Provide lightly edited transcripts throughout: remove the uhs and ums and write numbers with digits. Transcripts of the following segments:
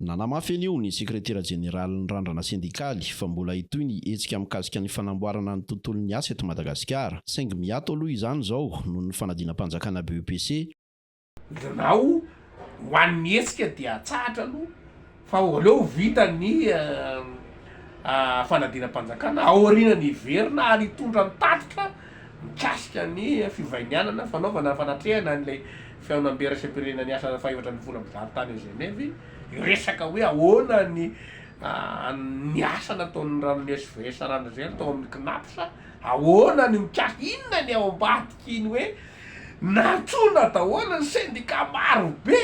Nanamafy anio ny sekretera jeneraly ny randrana sindikaly fa mbola itoy ny hetsika mikasika ny fanamboarana ny tontolon'ny asa eto Madagasikara. Saingy miato aloha izany zao noho ny fanadina-panjakana BEPC. Nao ho an'ny hetsika dia tsahatra aloha fa aleo vita ny fanadina-panjakana aoriana ny verina ary hitondra ny tatitra mikasika ny fivainianana fanaovana fanatrehana an'ilay fiaonam-berasam-pirenen'ny asa fahefatra ny vola mpizahatany Genevy resaka hoe ahoana ny asa nataon'ny ranon'ny SVS rano zay tao amin'ny CNAPS ahoana ny mikasika inona ny ao ambadiky iny hoe natsona daholo ny syndicat maro be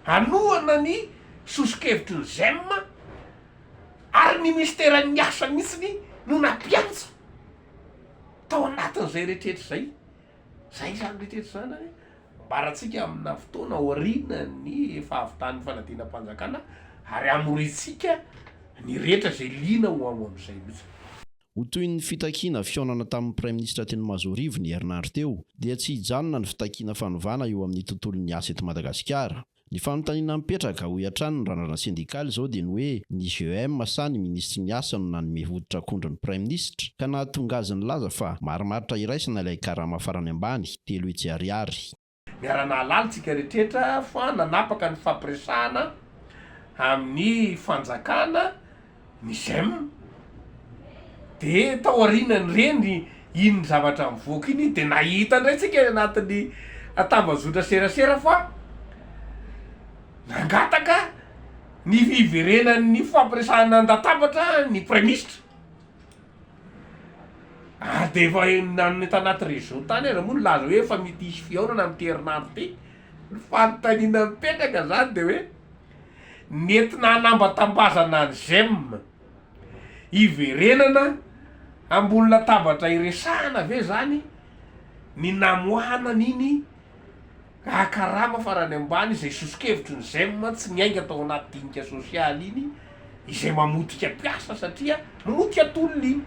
hanohana ny sosikevitry ny ZEM ary ny ministeran'ny asa mihitsiny no nampiantso tao anatin'izay rehetrehitra zay zany rehetrehitra zany mbaratsika amina fotoana aoriana ny fahavitan'ny fanadina-panjakana ary amoritsika ny rehetra zay liana ho am'izay mihitsy. Ho toy ny fitakiana fionana tamin'ny Prime Ministra teny Mazorivo ny herinandro teo dia tsy hijanona ny fitakiana fanovana eo amin'ny tontolon'ny asa eto Madagasikara. Ny fanontaniana mipetraka ho hiatrano ny randrana sindikaly zao dia ny hoe ny GEM sa ny ministry ny asa no nanome voditra akondro ny Prime Ministra ka nahatonga azy nilaza fa marimaritra iraisana ilay karama farany ambany 3 hetsy ariary. Miarana alalintsika rehetrehitra fa nanapaka ny fampiresahana amin'ny fanjakana ny ZEM de tao aorianany reny iny zavatra mivoaka iny de nahita indray tsika anatin'ny atambazotra serasera fa nangataka ny fiverenan'ny fampiresahana andatabatra ny Prime Ministre de efa nanony tanaty région tany ary moa nilaza hoe efa mety hisy fiaonana amin'ny herinandro ty ny fanontaniana mipetraka zany de hoe nentina hanambatambazana ny ZEM iverenana ambony latabatra iresahana ve zany ny namoahana n'iny akarama farany ambany izay sosikevitry ny ZEM tsy miainga tao anaty dinika sosialy iny izay mamotika mpiasa satria mamotika tolona iny.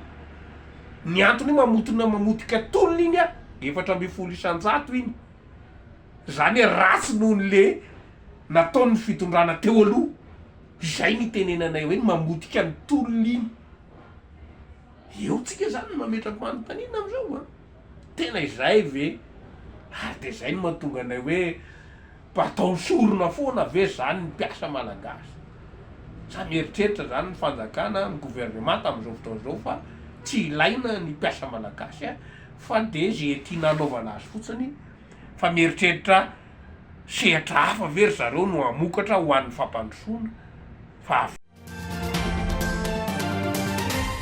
Ny antony mamotika tolona iny 700 iny zany hoe ratsy noho n'le nataon'ny fitondrana teo aloha izay ny tenenanay hoe mamotika ny tolona iny. Eo tsika zany mametraka manontaniana am'izao tena izay ve ary de zay no mahatonga anay hoe atao sorona foana ve zany ny mpiasa malagasy. Za mieritreritra zany ny fanjakana ny gouvernement am'izao fotoana zao fa tsy ilaina ny mpiasa malagasy fa de zay tiana anaovana azy fotsiny fa mieritreritra sehatra hafa very zareo no amokatra ho an'ny fampandrosoana fa